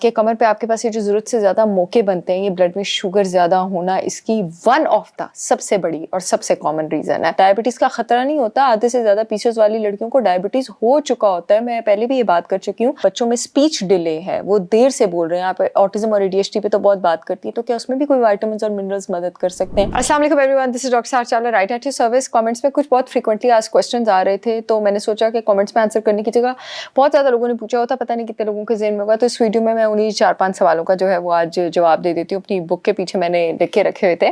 कि कमर पे आपके पास ये जो ज़रूरत से ज़्यादा मोके बनते हैं, ये ब्लड में शुगर ज़्यादा होना इसकी वन ऑफ द सबसे बड़ी और सबसे कॉमन रीज़न है। डायबिटीज़ का खतरा नहीं होता, आधे से ज़्यादा पीसीओएस वाली लड़कियों को डायबिटीज़ हो चुका होता है। मैं पहले भी ये बात कर चुकी हूँ। बच्चों में स्पीच डिले है, वो देर से बोल रहे हैं। आप ऑटिज्म और एडीएचडी पे तो बहुत बात करती है, तो क्या उसमें भी कोई विटामिन्स और मिनरल्स मदद कर सकते हैं? अस्सलाम वालेकुम एवरीवन, दिस इज डॉक्टर सार Chawla, right at your service. Comments में कुछ बहुत फ्रीक्वेंटली आस्क्ड क्वेश्चंस आ रहे थे, तो मैंने सोचा कि कमेंट्स में आंसर करने की जगह बहुत ज़्यादा लोगों ने पूछा होता, पता नहीं कितने लोगों के ज़हन में होगा, तो इस वीडियो में मैं उन्हीं 4-5 सवालों का जो है वो आज जवाब दे देती हूँ। अपनी बुक के पीछे मैंने लिख के रखे हुए थे।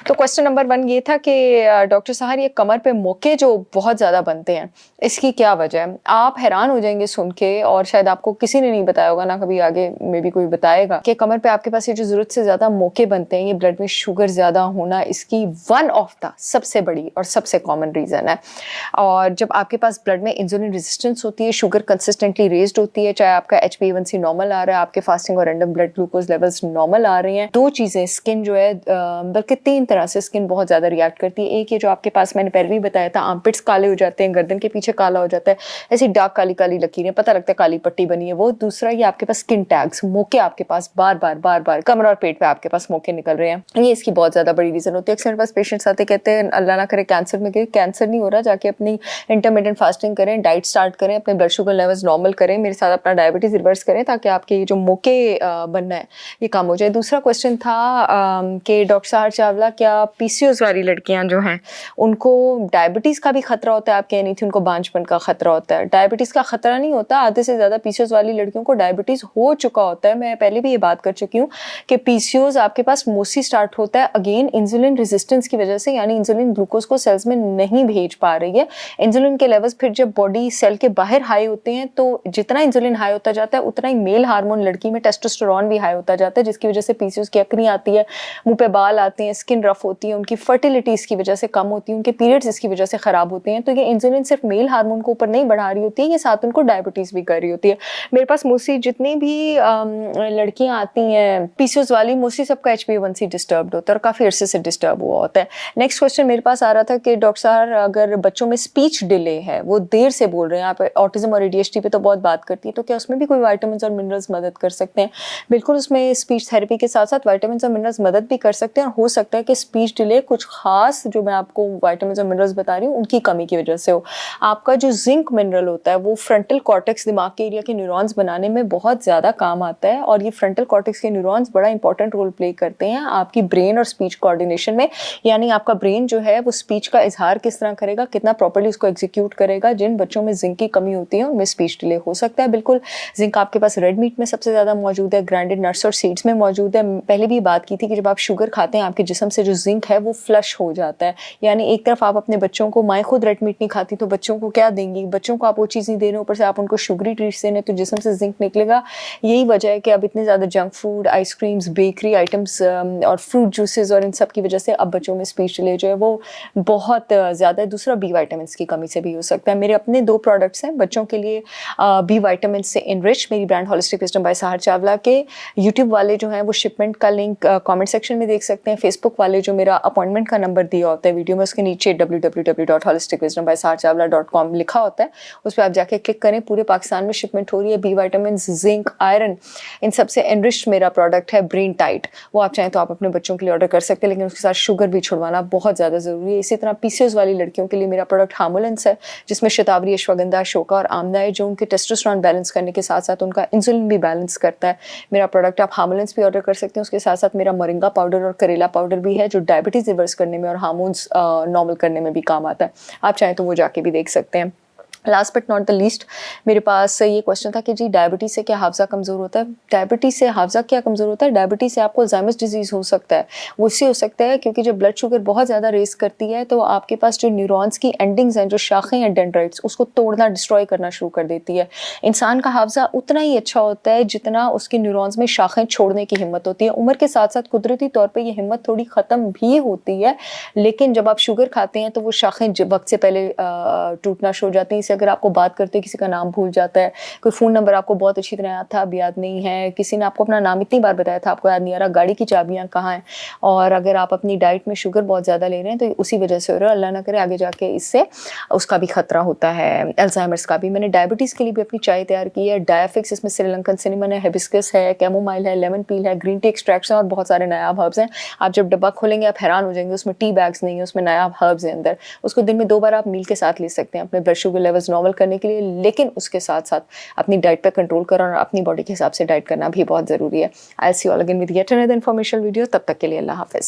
तो क्वेश्चन नंबर 1 ये था कि डॉक्टर साहर, ये कमर पे मोके जो बहुत ज़्यादा बनते हैं, इसकी क्या वजह है? आप हैरान हो जाएंगे सुन के, और शायद आपको किसी ने नहीं बताया होगा, ना कभी आगे में भी कोई बताएगा, कि कमर पे आपके पास ये जो ज़रूरत से ज़्यादा मोके बनते हैं, ये ब्लड में शुगर ज़्यादा होना इसकी वन ऑफ द सबसे बड़ी और सबसे कॉमन रीज़न है। और जब आपके पास ब्लड में इंसुलिन रेजिस्टेंस होती है, शुगर कंसिस्टेंटली रेज्ड होती है, चाहे आपका HbA1c नॉर्मल आ रहा है, आपके फास्टिंग और random blood glucose levels normal आ रहे हैं, दो चीज़ें, स्किन जो है बल्कि 3 तरह से स्किन बहुत ज़्यादा रिएक्ट करती है। एक ये जो आपके पास मैंने पहले भी बताया था, आर्मपिट्स काले हो जाते हैं, गर्दन के पीछे काला हो जाता है, ऐसी डार्क काली काली लकीरें, पता लगता है काली पट्टी बनी है वो। दूसरा ये आपके पास स्किन टैग्स, मोके आपके पास बार बार कमर और पेट पे आपके पास मोके निकल रहे हैं, ये इसकी बहुत ज़्यादा बड़ी रीज़न होती है। अक्सर मेरे पास पेशेंट्स आते कहते हैं अल्लाह ना करे कैंसर में गिरे, कैंसर नहीं हो रहा, जाके अपनी इंटरमीडिएट फास्टिंग करें, डाइट स्टार्ट करें, अपने ब्लड शुगर लेवल्स नॉर्मल करें, मेरे साथ अपना डायबिटीज़ रिवर्स करें, ताकि आपके ये जो मोके बनना है ये कम हो जाए। दूसरा क्वेश्चन था कि डॉक्टर साहर चावला, क्या पीसीओएस वाली लड़कियां जो हैं उनको डायबिटीज़ का भी खतरा होता है? आप कह रही थी उनको बांझपन का खतरा होता है। डायबिटीज़ का खतरा नहीं होता, आधे से ज़्यादा पीसीओएस वाली लड़कियों को डायबिटीज़ हो चुका होता है। मैं पहले भी ये बात कर चुकी हूँ कि पीसीओएस आपके पास मोस्टली स्टार्ट होता है अगेन इंसुलिन रेजिस्टेंस की वजह से, यानी इंसुलिन ग्लूकोज को सेल्स में नहीं भेज पा रही है। इंसुलिन के लेवल्स फिर जब बॉडी सेल के बाहर हाई होते हैं, तो जितना इंसुलिन हाई होता जाता है उतना ही मेल हार्मोन लड़की में टेस्टोस्टेरोन भी हाई होता जाता है, जिसकी वजह से पीसीओएस की अकनी आती है, मुंह पे बाल आते हैं, स्किन रफ होती है, उनकी फर्टिलिटी इसकी वजह से कम होती है, उनके पीरियड्स इसकी वजह से खराब होते हैं। तो ये इंसुलिन सिर्फ मेल हार्मोन को ऊपर नहीं बढ़ा रही होती है, ये साथ उनको डायबिटीज़ भी कर रही होती है। मेरे पास मोस्टली जितनी भी लड़कियां आती हैं पीसीओएस वाली, मोस्टली सबका HbA1c डिस्टर्ब होता है और काफ़ी अरसे से डिस्टर्ब हुआ होता है। नेक्स्ट क्वेश्चन मेरे पास आ रहा था कि डॉक्टर साहब, अगर बच्चों में स्पीच डिले है, वो देर से बोल रहे हैं, आप ऑटिज्म और एडीएचडी पे तो बहुत बात करती है, तो क्या उसमें भी कोई विटामिन्स और मिनरल्स मदद कर सकते हैं? बिल्कुल, उसमें स्पीच थेरेपी के साथ साथ विटामिन्स और मिनरल्स मदद भी कर सकते हैं, और हो सकता है कि स्पीच डिले कुछ खास जो मैं आपको विटामिन्स और मिनरल्स बता रही हूँ उनकी कमी की वजह से हो। आपका जो जिंक मिनरल होता है वो फ्रंटल कॉर्टेक्स, दिमाग के एरिया के न्यूरॉन्स बनाने में बहुत ज़्यादा काम आता है, और ये फ्रंटल कॉर्टेक्स के न्यूरॉन्स बड़ा इंपॉर्टेंट रोल प्ले करते हैं आपकी ब्रेन और स्पीच कोऑर्डिनेशन में। यानी आपका ब्रेन जो है वो स्पीच का इजहार किस तरह करेगा, कितना प्रॉपर्ली उसको एग्जीक्यूट करेगा। जिन बच्चों में जिंक की कमी होती है उनमें स्पीच डिले हो सकता है। बिल्कुल, जिंक आपके पास रेड मीट में सबसे ज़्यादा मौजूद है, ग्राइंडेड नट्स और सीड्स में मौजूद है। पहले भी बात की थी कि जब आप शुगर खाते हैं आपके जिस्म से जो जिंक है वो फ्लश हो जाता है। यानी एक तरफ आप अपने बच्चों को, माएँ खुद रेड मीट नहीं खाती तो बच्चों को क्या देंगी, बच्चों को आप वो चीज़ नहीं दे रहे, ऊपर से आप उनको शुगरी ट्रीट्स दे रहे, तो जिस्म से जिंक निकलेगा। यही वजह है कि अब इतने ज़्यादा junk food, ice creams, bakery items और फ्रूट जूसेस और इन सब की वजह से अब बच्चों में स्पीच डिले जो है वो बहुत ज़्यादा है। दूसरा बी विटामिन्स की कमी से भी हो सकता है। मेरे अपने 2 प्रोडक्ट्स हैं बच्चों के लिए बी विटामिन से इनरिच, मेरी brand holistic wisdom by Sahar Chawla के। यूट्यूब वाले जो हैं वो शिपमेंट का लिंक कमेंट सेक्शन में देख सकते हैं। फेसबुक वाले जो मेरा अपॉइंटमेंट का नंबर दिया होता है वीडियो में, उसके नीचे www.holisticwisdombysaharchavla.com लिखा होता है, उस पर आप जाके क्लिक करें। पूरे पाकिस्तान में शिपमेंट हो रही है। बी विटामिन, जिंक, आयरन, इन सबसे एनरिच्ड मेरा प्रोडक्ट है ब्रेन टाइट। वो आप चाहें तो आप अपने बच्चों के लिए ऑर्डर कर सकते हैं, लेकिन उसके साथ शुगर भी छुड़वाना बहुत ज़्यादा ज़रूरी है। इसी तरह पीसीओएस वाली लड़कियों के लिए मेरा प्रोडक्ट हार्मोलेंस है, जिसमें शतावरी, अश्वगंधा, शोका और आमला है, जो उनके टेस्टोस्टेरोन बैलेंस करने के साथ साथ उनका इंसुलिन भी बैलेंस करता है। मेरा प्रोडक्ट आप हार्मोलेंस भी ऑर्डर कर सकते हैं। उसके साथ साथ मेरा मोरिंगा पाउडर और करेला पाउडर भी है, जो डायबिटीज़ रिवर्स करने में और हार्मोन्स नॉर्मल करने में भी काम आता है। आप चाहें तो वो जाके भी देख सकते हैं। Last but not the least, मेरे पास ये क्वेश्चन था कि जी डायबिटीज़ से क्या हाफजा कमज़ोर होता है? डायबिटीज़ से हाफजा क्या कमज़ोर होता है? डायबिटीज़ से आपको अल्जाइमर्स डिजीज़ हो सकता है। वो इससे हो सकता है क्योंकि जब ब्लड शुगर बहुत ज़्यादा रेस करती है तो आपके पास जो न्यूरॉन्स की एंडिंग्स हैं, जो शाखें हैं डेंड्राइट्स, उसको तोड़ना, डिस्ट्रॉय करना शुरू कर देती है। इंसान का हाफजा उतना ही अच्छा होता है जितना उसके न्यूरॉन्स में शाखें छोड़ने की हिम्मत होती है। उम्र के साथ साथ कुदरती तौर पर यह हिम्मत थोड़ी ख़त्म भी होती है, लेकिन जब आप शुगर खाते हैं तो वो शाखें वक्त से पहले टूटना शुरू हो जाती हैं। जैसे अगर आपको बात करते किसी का नाम भूल जाता है, कोई फ़ोन नंबर आपको बहुत अच्छी तरह याद था, अब याद नहीं है, किसी ने आपको अपना नाम इतनी बार बताया था, आपको याद नहीं आ रहा, गाड़ी की चाबियाँ कहाँ हैं, और अगर आप अपनी डाइट में शुगर बहुत ज़्यादा ले रहे हैं तो उसी वजह से हो रहा है। अल्लाह ना करे आगे जाके इससे उसका भी खतरा होता है, अल्जाइमर्स का भी। मैंने डायबिटीज़ के लिए भी अपनी चाय तैयार की है, डायाफिक्स, इसमें श्रीलंकन सिनेमन है, हिबिस्कस है, कैमोमाइल है, लेमन पील है, ग्रीन टी एक्सट्रैक्ट्स हैं और बहुत सारे नायाब हर्ब्स हैं। आप जब डब्बा खोलेंगे आप हैरान हो जाएंगे, उसमें टी बैग्स नहीं है, उसमें नायाब हर्ब्स हैं अंदर। उसको दिन में 2 बार आप मील के साथ ले सकते हैं अपने ब्लड शुगर लेवल्स नॉर्मल करने के लिए, लेकिन उसके साथ साथ अपनी डाइट पर कंट्रोल करना और अपनी बॉडी के हिसाब से डाइट करना भी बहुत ज़रूरी है। I see you all again with yet another informational video. तब तक के लिए अल्लाह हाफिज़।